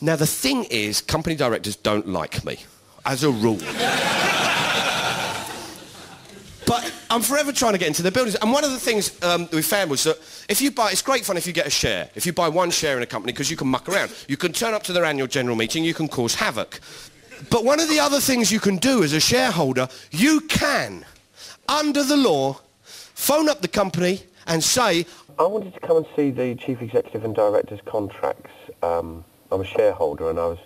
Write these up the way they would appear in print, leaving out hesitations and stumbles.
Now, the thing is, company directors don't like me, as a rule. But I'm forever trying to get into their buildings. And one of the things we found was that if you buy... It's great fun if you get a share. If you buy one share in a company, because you can muck around. You can turn up to their annual general meeting, you can cause havoc. But one of the other things you can do as a shareholder, you can, under the law, phone up the company and say... I wanted to come and see the chief executive and director's contracts. I'm a shareholder and I was...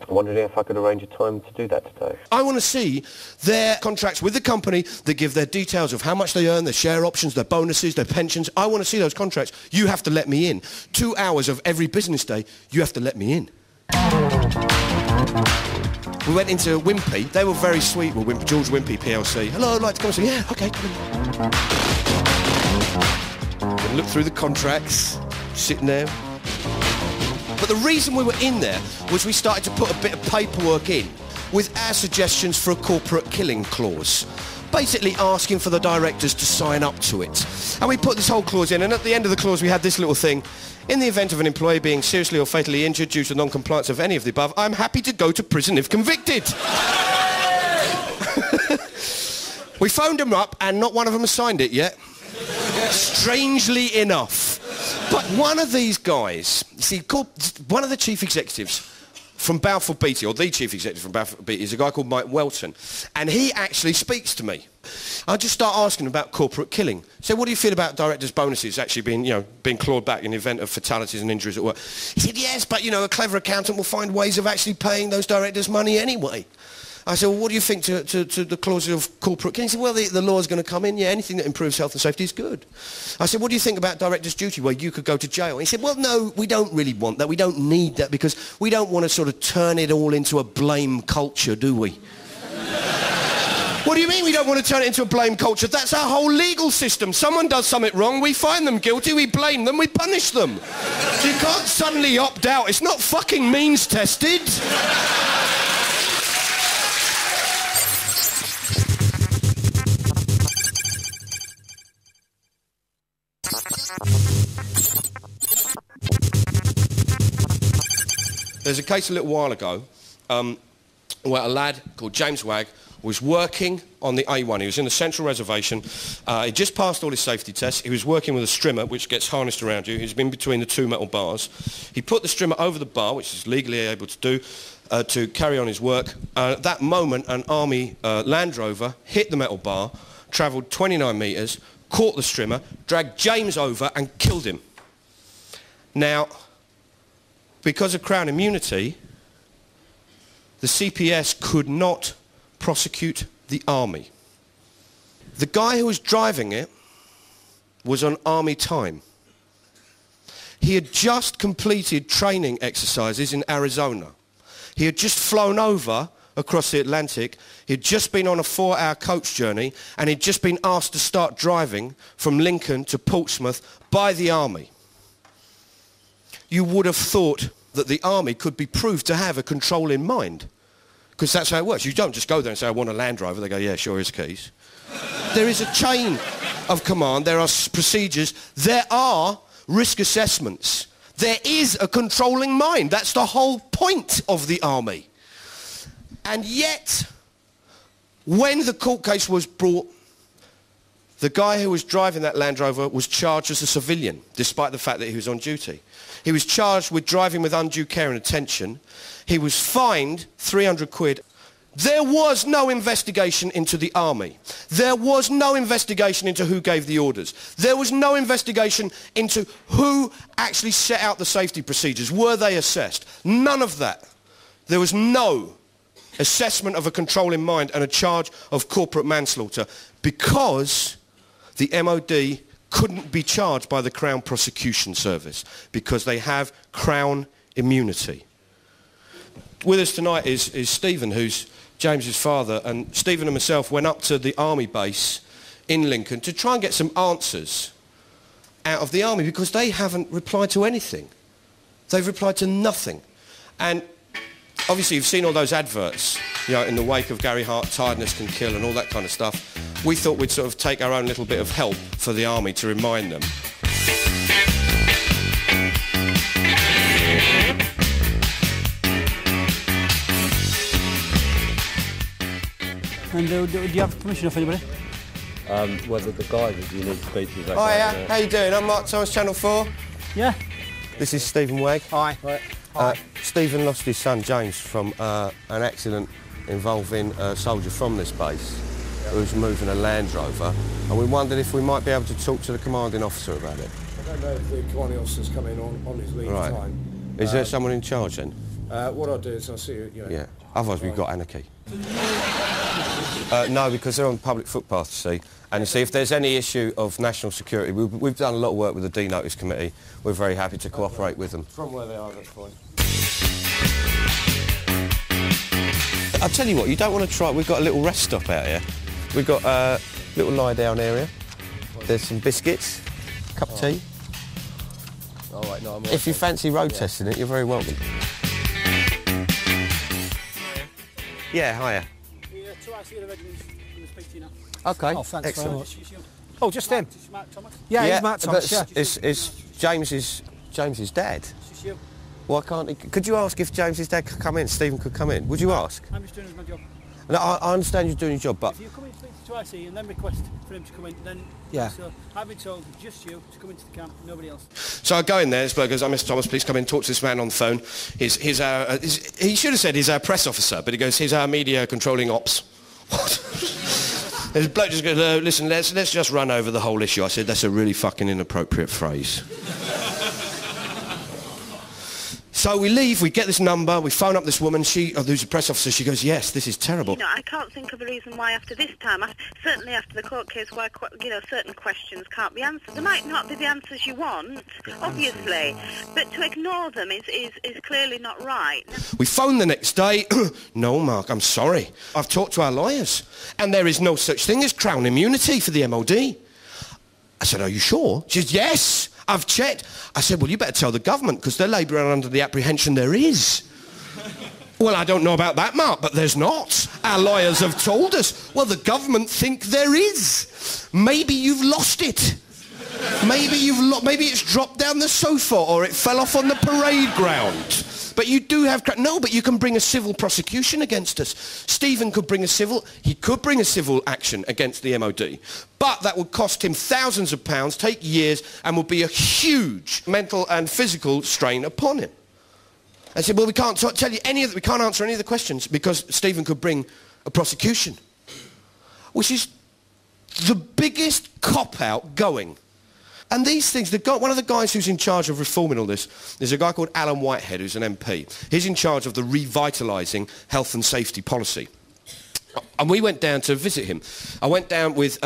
wondering if I could arrange a time to do that today. I want to see their contracts with the company that give their details of how much they earn, their share options, their bonuses, their pensions. I want to see those contracts. You have to let me in. 2 hours of every business day, you have to let me in. We went into Wimpy. They were very sweet with Wimpy, George Wimpy PLC. Hello, I'd like to come and say, yeah, okay, come in. And look through the contracts, sitting there. But the reason we were in there was we started to put a bit of paperwork in with our suggestions for a corporate killing clause, basically asking for the directors to sign up to it. And we put this whole clause in, and at the end of the clause we had this little thing: in the event of an employee being seriously or fatally injured due to non-compliance of any of the above, I'm happy to go to prison if convicted. We phoned them up and not one of them has signed it yet. Strangely enough. But one of these guys, you see, one of the chief executives from Balfour Beatty, or the chief executive from Balfour Beatty, is a guy called Mike Welton. And he actually speaks to me. I just start asking about corporate killing. So what do you feel about directors' bonuses actually being clawed back in the event of fatalities and injuries at work? He said, yes, but, a clever accountant will find ways of actually paying those directors money anyway. I said, well, what do you think to the clauses of corporate killing? He said, well, the law's going to come in. Yeah, anything that improves health and safety is good. I said, what do you think about director's duty, where you could go to jail? He said, well, no, we don't really want that. We don't need that because we don't want to sort of turn it all into a blame culture, do we? What do you mean we don't want to turn it into a blame culture? That's our whole legal system. Someone does something wrong, we find them guilty, we blame them, we punish them. So you can't suddenly opt out. It's not fucking means tested. There's a case a little while ago where a lad called James Wagg was working on the A1. He was in the Central Reservation. He just passed all his safety tests. He was working with a strimmer, which gets harnessed around you. He's been between the two metal bars. He put the strimmer over the bar, which he's legally able to do, to carry on his work. At that moment, an Army Land Rover hit the metal bar, travelled 29 metres, caught the strimmer, dragged James over and killed him. Now, because of Crown immunity, the CPS could not prosecute the Army. The guy who was driving it was on Army time. He had just completed training exercises in Arizona. He had just flown over across the Atlantic. He'd just been on a 4-hour coach journey and he'd just been asked to start driving from Lincoln to Portsmouth by the Army. You would have thought that the Army could be proved to have a controlling mind, because that's how it works. You don't just go there and say, I want a Land Rover. They go, yeah, sure, here's the keys. There is a chain of command. There are procedures. There are risk assessments. There is a controlling mind. That's the whole point of the Army. And yet, when the court case was brought, the guy who was driving that Land Rover was charged as a civilian, despite the fact that he was on duty. He was charged with driving with undue care and attention. He was fined 300 quid. There was no investigation into the Army. There was no investigation into who gave the orders. There was no investigation into who actually set out the safety procedures. Were they assessed? None of that. There was no assessment of a controlling mind and a charge of corporate manslaughter because the MOD couldn't be charged by the Crown Prosecution Service because they have Crown immunity. With us tonight is Stephen, who's James's father, and Stephen and myself went up to the Army base in Lincoln to try and get some answers out of the Army because they haven't replied to anything. They've replied to nothing. And obviously you've seen all those adverts, in the wake of Gary Hart, tiredness can kill and all that kind of stuff. We thought we'd sort of take our own little bit of help for the Army to remind them. And do you have permission off anybody? Whether the guy that you need to speak to is okay. Hiya, how you doing? I'm Mark Thomas, Channel 4. Yeah. This is Stephen Wegg. Hi. Stephen lost his son James from an accident involving a soldier from this base who was moving a Land Rover, and we wondered if we might be able to talk to the commanding officer about it. I don't know if the commanding officer's come in on his leave time. Is there someone in charge then? What I'll do is I'll see you. Yeah. Otherwise we've got anarchy. No, because they're on public footpath, you see. And you see, if there's any issue of national security, we've done a lot of work with the D-Notice Committee. We're very happy to cooperate with them. From where they are, that's fine. I'll tell you what, you don't want to try... We've got a little rest stop out here. We've got a little lie-down area. There's some biscuits, cup of tea. All right, no, I'm If you fancy road testing it, you're very welcome. Yeah, hiya. I see the regiment going to speak to you now. OK, Oh, thanks excellent. very much. Oh, just him? Mark Thomas? Yeah, he's Mark Thomas, yeah. It's James's dad. It's just you. Why can't he... Could you ask if James's dad could come in? Stephen could come in. Would you ask? I'm just doing my job. No, I understand you're doing your job, but... If you come in to speak to IC and then request for him to come in, then... Yeah. So I've been told just you to come into the camp, nobody else. So I go in there, this bloke goes, oh, Mr Thomas, please come in, talk to this man on the phone. He should have said he's our press officer, but he goes, he's our media controlling ops. What? The bloke just goes, listen, let's just run over the whole issue. I said, that's a really fucking inappropriate phrase. So we leave, we get this number, we phone up this woman, who's a press officer, she goes, yes, this is terrible. You know, I can't think of a reason why after this time, certainly after the court case, why, you know, certain questions can't be answered. There might not be the answers you want, obviously, but to ignore them is clearly not right. We phone the next day, no, Mark, I'm sorry. I've talked to our lawyers, and there is no such thing as Crown immunity for the MOD. I said, are you sure? She said, yes. I've checked. I said, well, you better tell the government, because they're labouring under the apprehension there is. Well, I don't know about that, Mark, but there's not. Our lawyers have told us. Well, the government think there is. Maybe you've lost it. Maybe it's dropped down the sofa, or it fell off on the parade ground. But you do have... No, but you can bring a civil prosecution against us. Stephen could bring a civil... He could bring a civil action against the MOD. But that would cost him thousands of pounds, take years, and would be a huge mental and physical strain upon him. I said, well, we can't tell you any of we can't answer any of the questions because Stephen could bring a prosecution. Which is the biggest cop-out going. And these things, one of the guys who's in charge of reforming all this is a guy called Alan Whitehead, who's an MP. He's in charge of the revitalising health and safety policy. And we went down to visit him. I went down with...